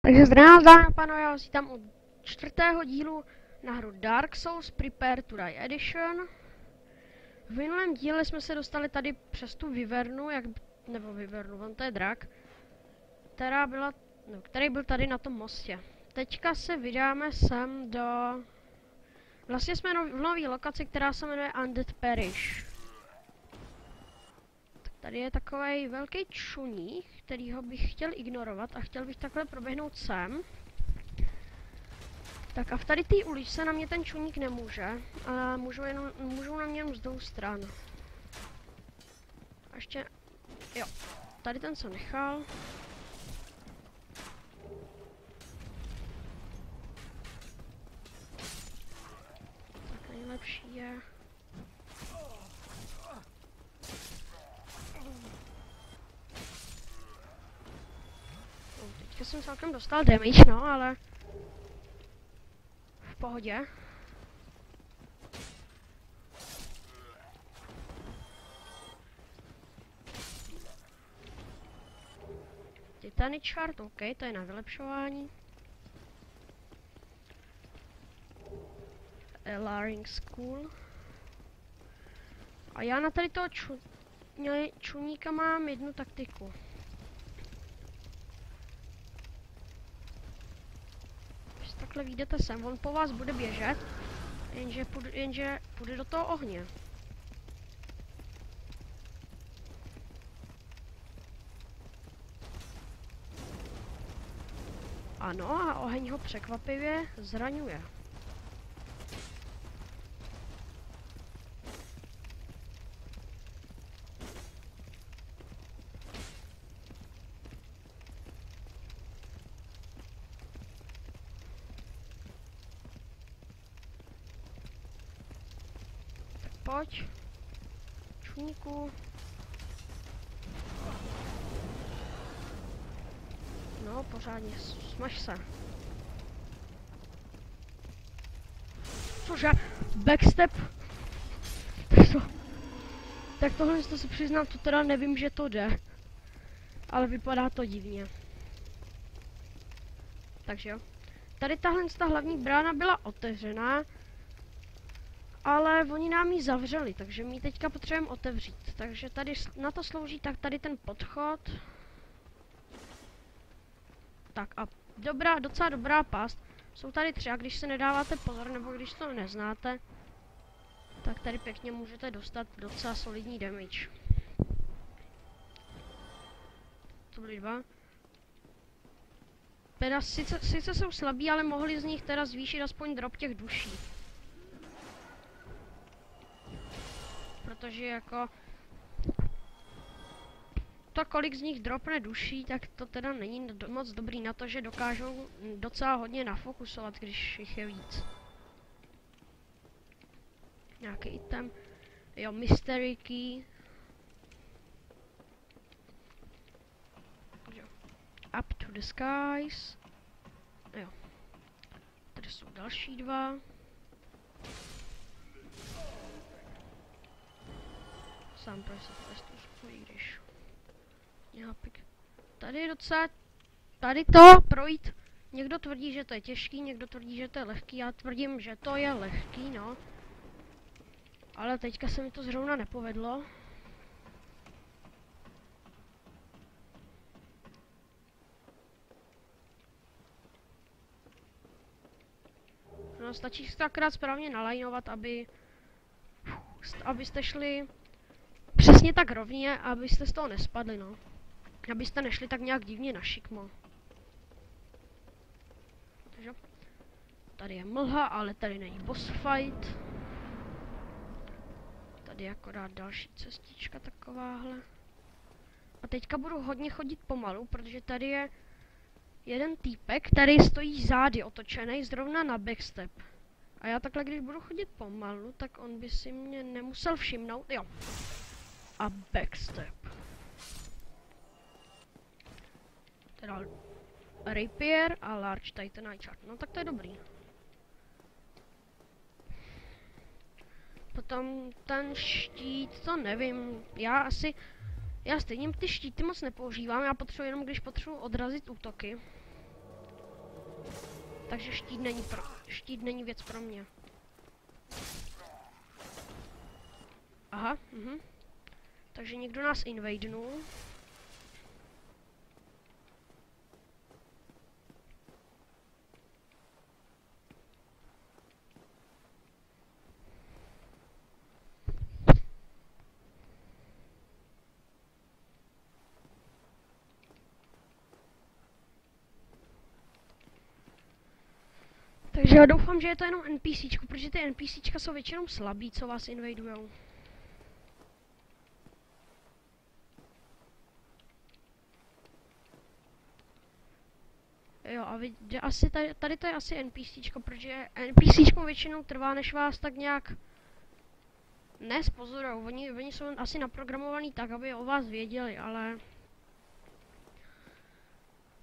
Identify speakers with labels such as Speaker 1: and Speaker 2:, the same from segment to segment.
Speaker 1: Takže zdravím vás, dámy a pánové, já vás vítám u 4. dílu na hru Dark Souls Prepare to Die Edition. V minulém díle jsme se dostali tady přes tu Vyvernu, nebo Vyvernu, on to je drak, který byl tady na tom mostě. Teďka se vydáme sem do... Vlastně jsme v nové lokaci, která se jmenuje Undead Parish. Tady je takový velký čuník, kterýho bych chtěl ignorovat a chtěl bych takhle proběhnout sem. Tak a v tady té uličce na mě ten čuník nemůže, ale můžou na mě jenom z dvou stran. A ještě, jo, tady ten jsem nechal. Tak nejlepší je... Teďka jsem celkem dostal damage, no, ale... v pohodě. Titanic Shard, OK, to je na vylepšování. Larynx School. A já na tady toho čuníka mám jednu taktiku. Když takhle vyjdete sem, on po vás bude běžet, jenže půjde do toho ohně. Ano, a oheň ho překvapivě zraňuje. Tak pojď, čuníku. No, pořádně, smaž se. Cože? Backstep? Tak tohle to si přiznám, to teda nevím, že to jde. Ale vypadá to divně. Takže jo. Tady ta hlavní brána byla otevřená. Ale oni nám ji zavřeli, takže my ji teďka potřebujeme otevřít. Takže tady na to slouží tak tady ten podchod. Tak a docela dobrá past. Jsou tady tři, a když se nedáváte pozor, nebo když to neznáte, tak tady pěkně můžete dostat docela solidní damage. To byly dva. Teda sice jsou slabí, ale mohli z nich teda zvýšit aspoň drop těch duší. Protože jako... to, kolik z nich dropne duší, tak to teda není moc dobrý na to, že dokážou docela hodně nafokusovat, když jich je víc. Nějaký item. Jo, mystery key. Jo. Up to the skies. Jo. Tady jsou další dva. Sám pro se to i když... Tady je docela... Tady to projít... Někdo tvrdí, že to je těžký, někdo tvrdí, že to je lehký. Já tvrdím, že to je lehký, no. Ale teďka se mi to zrovna nepovedlo. No, stačí se to akorát správně nalajnovat, abyste šli přesně tak rovně, abyste z toho nespadli, no. Abyste nešli tak nějak divně na šikmo. Takže tady je mlha, ale tady není boss fight. Tady je akorát další cestička takováhle. A teďka budu hodně chodit pomalu, protože tady je jeden týpek, který stojí zády otočený zrovna na backstep. A já takhle, když budu chodit pomalu, tak on by si mě nemusel všimnout. Jo. A backstep. Teda Rapier a Large Titanite Shard. No tak to je dobrý. Potom ten štít, to nevím. Já stejně ty štíty moc nepoužívám, já potřebuji jenom, když potřebuji odrazit útoky. Takže štít není věc pro mě. Aha, takže někdo nás invadenul. Takže já doufám, že je to jenom NPCčko, protože ty NPCčka jsou většinou slabí, co vás invadujou. Jo, a asi tady to je asi NPCčko, protože NPCčko většinou trvá, než vás tak nějak pozorujou. Oni jsou asi naprogramovaný tak, aby o vás věděli, ale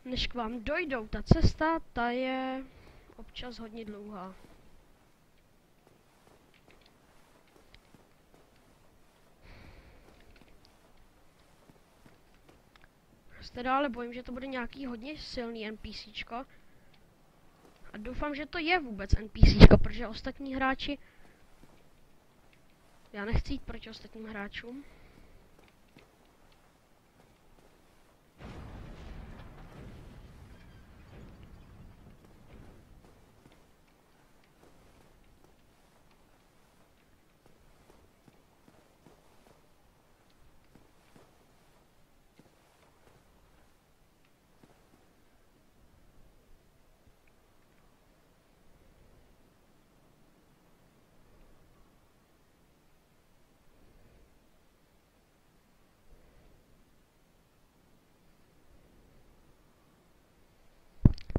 Speaker 1: než k vám dojdou, ta cesta, ta je občas hodně dlouhá. Teda ale bojím, že to bude nějaký hodně silný NPCčko. A doufám, že to je vůbec NPCčko, protože ostatní hráči... Já nechci jít proti ostatním hráčům.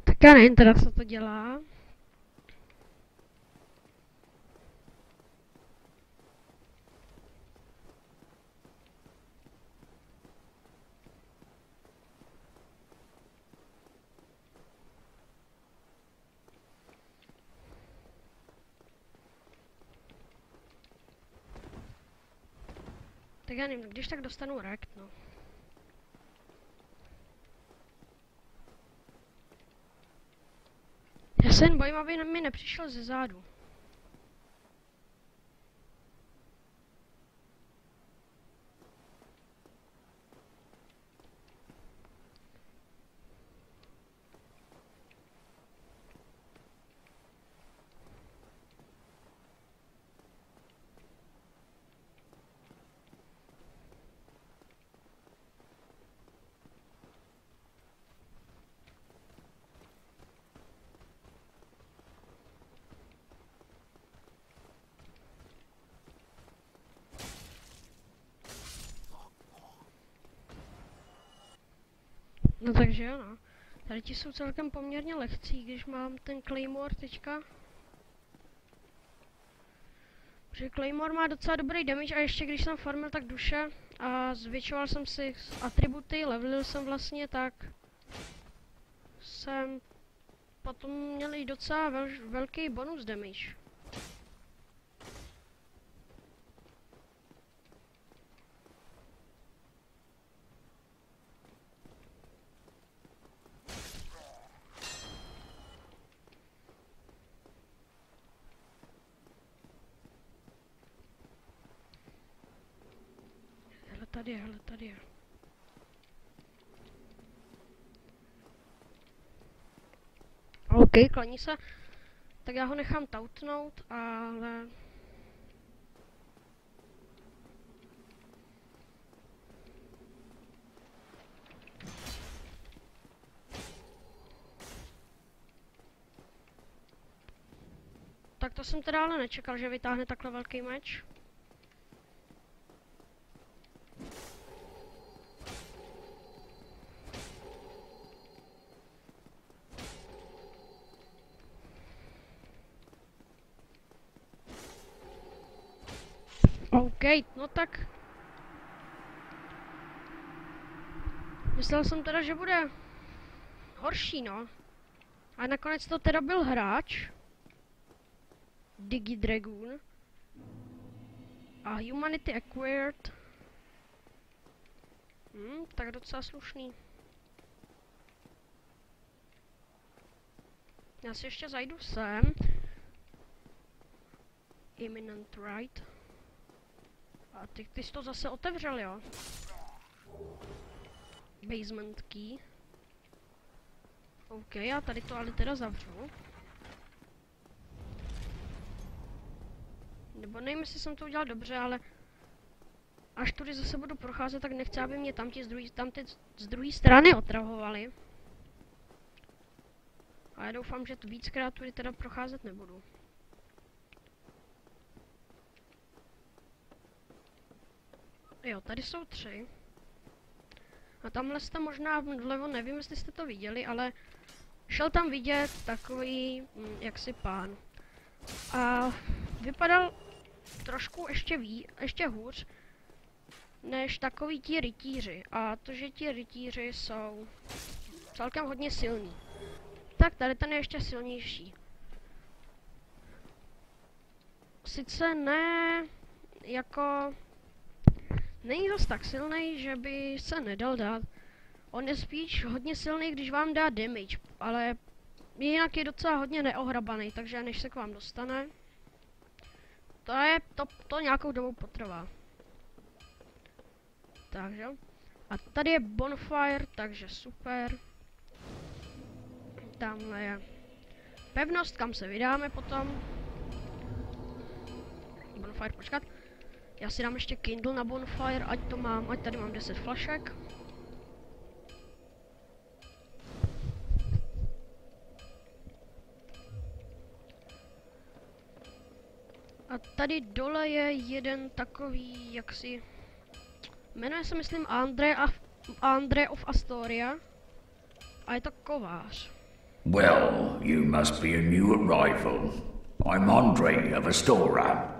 Speaker 1: Tak já nevím teda, co to dělá. Tak já nevím, když tak dostanu rekt, no. Já se jen bojím, aby mi nepřišel ze zádu. No takže jo, no. Tady ti jsou celkem poměrně lehcí, když mám ten Claymore teďka. Protože Claymore má docela dobrý damage a ještě když jsem farmil tak duše a zvětšoval jsem si atributy, levelil jsem vlastně, tak jsem potom měl i docela velký bonus damage. Hele, tady je. OK, klaní se. Tak já ho nechám tautnout, ale... Tak to jsem teda ale nečekal, že vytáhne takhle velký meč. OK, no tak. Myslel jsem teda, že bude horší, no. A nakonec to teda byl hráč. DigiDragoon. A Humanity Acquired. Tak docela slušný. Já si ještě zajdu sem. Imminent right. A ty jsi to zase otevřel, jo? Basement key. OK, já tady to ale teda zavřu. Nebo nevím, jestli jsem to udělal dobře, ale až tudy zase budu procházet, tak nechci, aby mě tamti z druhé strany otrahovali. A já doufám, že tu víckrát tudy teda procházet nebudu. Jo, tady jsou 3. A tamhle jste možná vlevo, nevím, jestli jste to viděli, ale šel tam vidět takový, jaksi pán. A vypadal trošku ještě hůř, než takový ti rytíři. A to, že ti rytíři jsou celkem hodně silní. Tak tady ten je ještě silnější. Sice ne, jako... Není dost tak silný, že by se nedal dát. On je spíš hodně silný, když vám dá damage, ale jinak je docela hodně neohrabaný, takže než se k vám dostane, to nějakou dobu potrvá. Takže. A tady je bonfire, takže super. Tamhle je pevnost, kam se vydáme potom. Bonfire, počkat. Já si dám ještě Kindle na bonfire, ať tady mám 10 flašek. A tady dole je jeden takový, jaksi... Jmenuje se, myslím, Andre of Astoria. A je to kovář.
Speaker 2: Well, you must be a new arrival. I'm Andre of Astoria.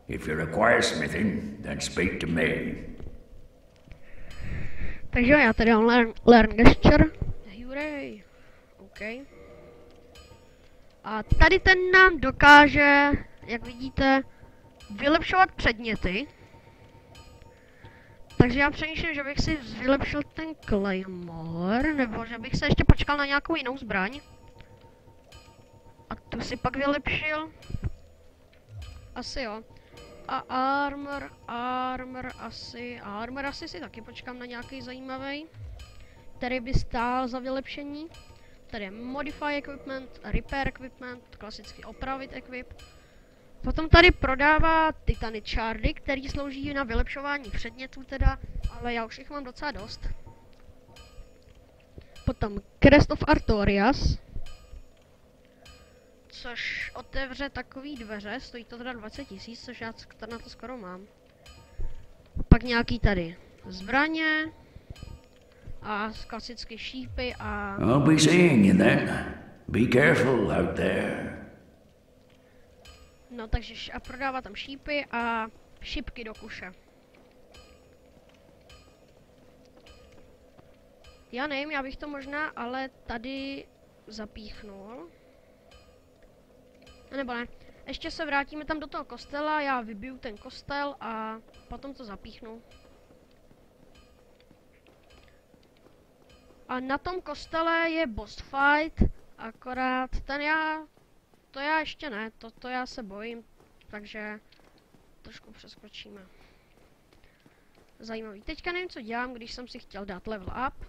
Speaker 2: If you require smithing, then speak to me.
Speaker 1: Takže já tady mám learn gesture. Hooray. OK. A tady ten nám dokáže, jak vidíte, vylepšovat předměty. Takže já přemýšlím, že bych si vylepšil ten Claymore, nebo že bych se ještě počkal na nějakou jinou zbraň. A tu si pak vylepšil. Asi jo. A armor asi si taky počkám na nějaký zajímavý, který by stál za vylepšení. Tady je modify equipment, repair equipment, klasicky opravit equip. Potom tady prodává titany shardy, který slouží na vylepšování předmětů teda, ale já už jich mám docela dost. Potom Crest of Artorias, což otevře takový dveře, stojí to teda 20 000, což já na to skoro mám. Pak nějaký tady zbraně a klasické šípy a...
Speaker 2: I'll be seeing you then. Be careful out there.
Speaker 1: No takže a prodává tam šípy a šipky do kuše. Já nevím, já bych to možná ale tady zapíchnul. Nebo ne, ještě se vrátíme tam do toho kostela, já vybiju ten kostel a potom to zapíchnu. A na tom kostele je boss fight, akorát to já ještě ne, to já se bojím, takže trošku přeskočíme. Zajímavý. Teďka nevím, co dělám, když jsem si chtěl dát level up.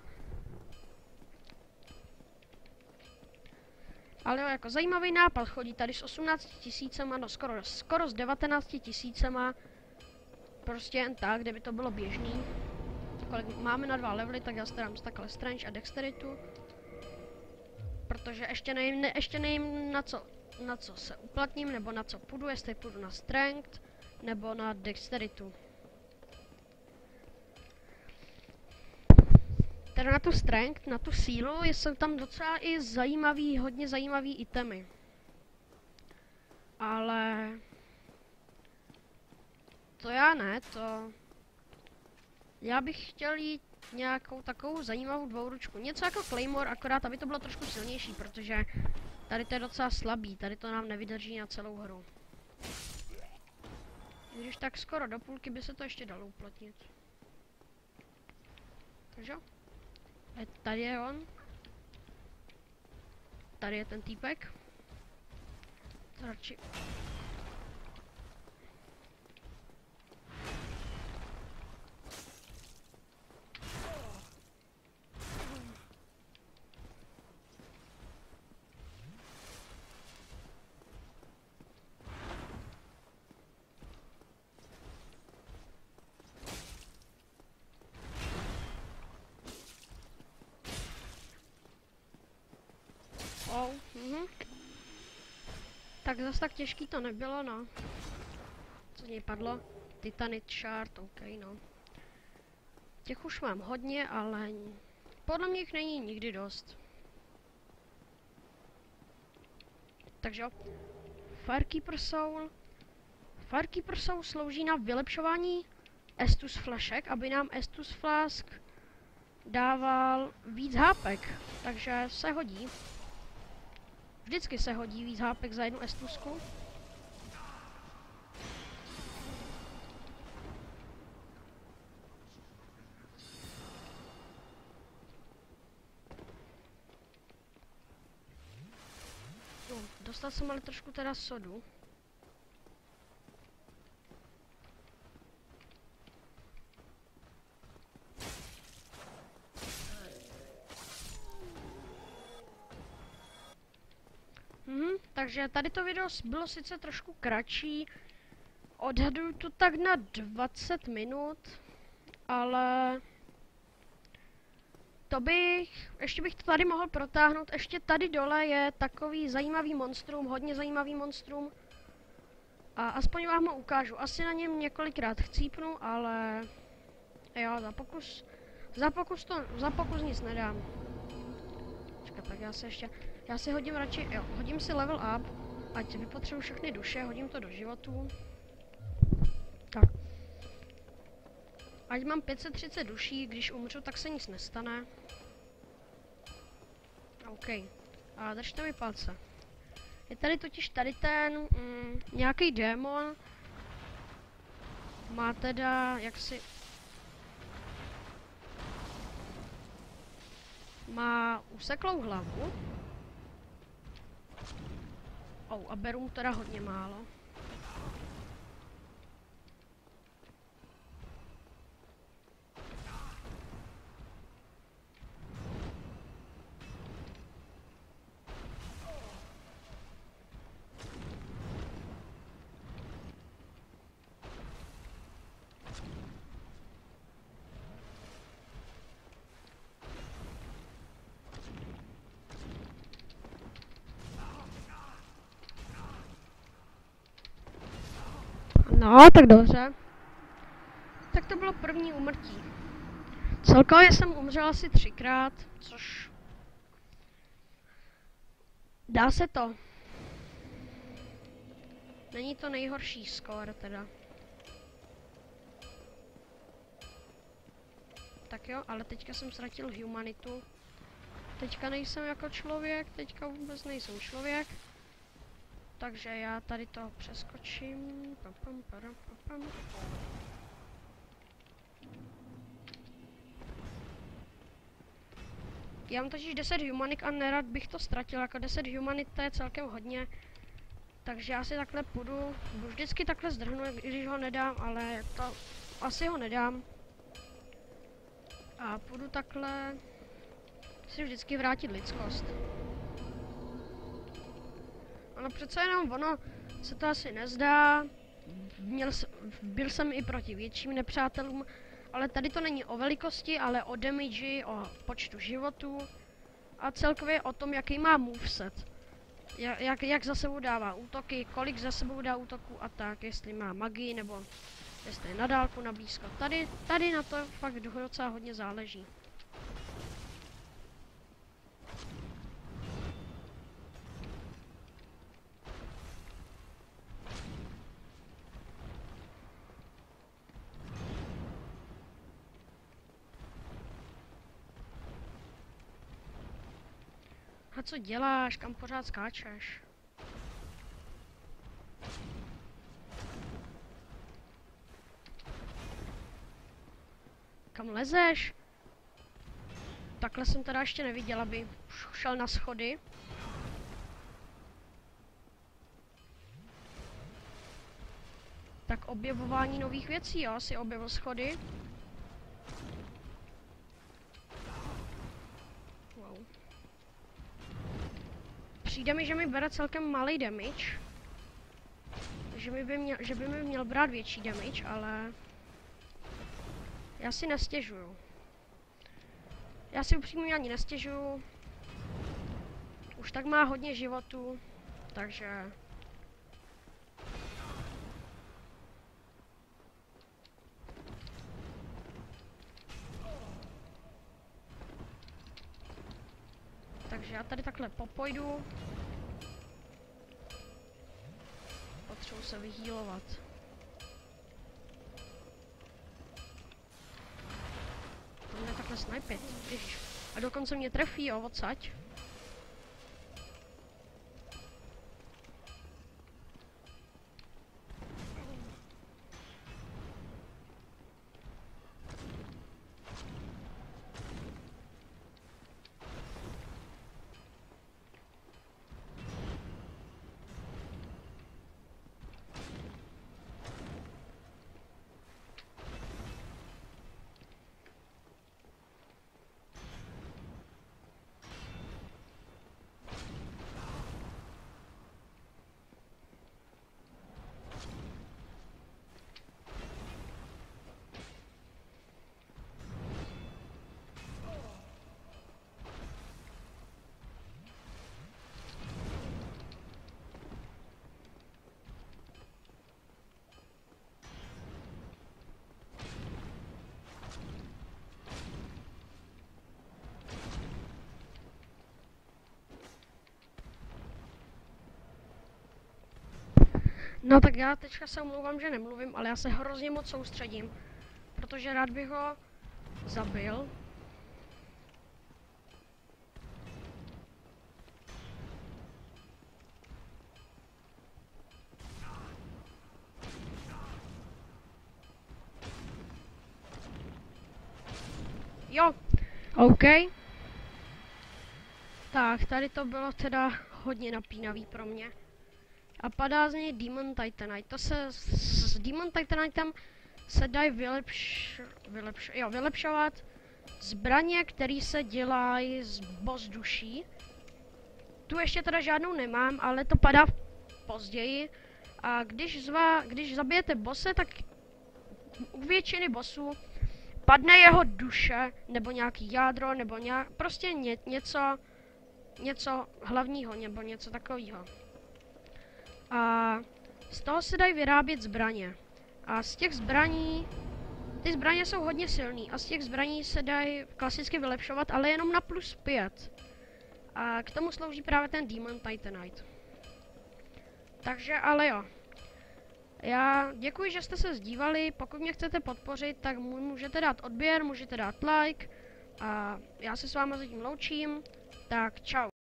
Speaker 1: Ale jo, jako zajímavý nápad, chodí tady s 18 000, no skoro s 19 000, prostě jen tak, kde by to bylo běžný. Kolik máme na 2 levely, tak já si dám takhle Strange a Dexteritu. Protože ještě nevím na co se uplatním, nebo na co půjdu, jestli půjdu na Strength, nebo na Dexteritu. Teda na tu strength, na tu sílu, jsou tam docela i hodně zajímavý itemy. Ale... To já ne, Já bych chtěl jít nějakou takovou zajímavou dvouručku. Něco jako Claymore, akorát aby to bylo trošku silnější, protože tady to je docela slabý, tady to nám nevydrží na celou hru. Když tak skoro do půlky by se to ještě dalo uplatnit. Takže tady je on. Tady je ten týpek. radši... Tak zase tak těžký to nebylo, no. Co z něj padlo? Titanite shard, ok, no. Těch už mám hodně, ale podle mě jich není nikdy dost. Takže jo. Firekeeper Soul. Firekeeper Soul slouží na vylepšování Estus flašek, aby nám Estus flask dával víc hápek. Takže se hodí. Vždycky se hodí víc hápek za jednu Estusku. No, dostal jsem ale trošku teda sodu. Takže tady to video bylo sice trošku kratší, odhaduju to tak na 20 minut, ale ještě bych to tady mohl protáhnout, ještě tady dole je takový zajímavý monstrum, hodně zajímavý monstrum a aspoň vám ho ukážu, asi na něm několikrát chcípnu, ale jo, za pokus nic nedám. Počkat, tak já si hodím radši, jo, hodím si level up, ať vypotřebuji všechny duše, hodím to do životů. Tak. Ať mám 530 duší, když umřu, tak se nic nestane. OK. A držte mi palce. Je tady totiž ten nějaký démon. Má teda jaksi... Má useklou hlavu. A beru mu teda hodně málo. No, tak dobře. Tak to bylo první úmrtí. Celkově jsem umřel asi 3krát, což... Dá se to. Není to nejhorší skóre teda. Tak jo, ale teďka jsem ztratil humanitu. Teďka nejsem jako člověk, teďka vůbec nejsem člověk. Takže já tady to přeskočím. Já mám totiž 10 humanik a nerad bych to ztratil, jako 10 humanit to je celkem hodně. Takže já si takhle půjdu, vždycky takhle zdrhnu, když ho nedám, ale to asi ho nedám. A půjdu takhle si vždycky vrátit lidskost. Ono přece jenom ono se to asi nezdá. Byl jsem i proti větším nepřátelům, ale tady to není o velikosti, ale o damage, o počtu životů a celkově o tom, jaký má moveset. Jak za sebou dává útoky, kolik za sebou dá útoků a tak, jestli má magii nebo jestli je na dálku, na blízko. Tady na to fakt docela hodně záleží. A co děláš? Kam pořád skáčeš? Kam lezeš? Takhle jsem teda ještě neviděl, aby šel na schody. objevování nových věcí, jo, si objevil schody. Wow. Přijde mi, že mi bere celkem malý damage. Že by mi měl brát větší damage, ale já si nestěžuju. Já si upřímně ani nestěžuju. Už tak má hodně životů, takže... Takže já tady takhle popojdu. Potřebuji se vyhýlovat. To mě takhle snajpit, když... A dokonce mě trefí, jo, odsaď. No tak já teďka se omlouvám, že nemluvím, ale já se hrozně moc soustředím, protože rád bych ho zabil. Jo, OK. Tak, tady to bylo teda hodně napínavý pro mě. A padá z něj Demon Titanite. To se s Demon Titanitem se dají vylepšovat zbraně, které se dělají z boss duší. Tu ještě teda žádnou nemám, ale to padá později. A když zabijete bosse, tak u většiny bossů padne jeho duše, nebo nějaký jádro, nebo prostě něco hlavního, nebo něco takového. A z toho se dají vyrábět zbraně. A z těch zbraní, ty zbraně jsou hodně silný a z těch zbraní se dají klasicky vylepšovat, ale jenom na +5. A k tomu slouží právě ten Demon Titanite. Takže ale jo. Já děkuji, že jste se zdívali, pokud mě chcete podpořit, tak můžete dát odběr, můžete dát like a já se s váma zatím loučím, tak čau.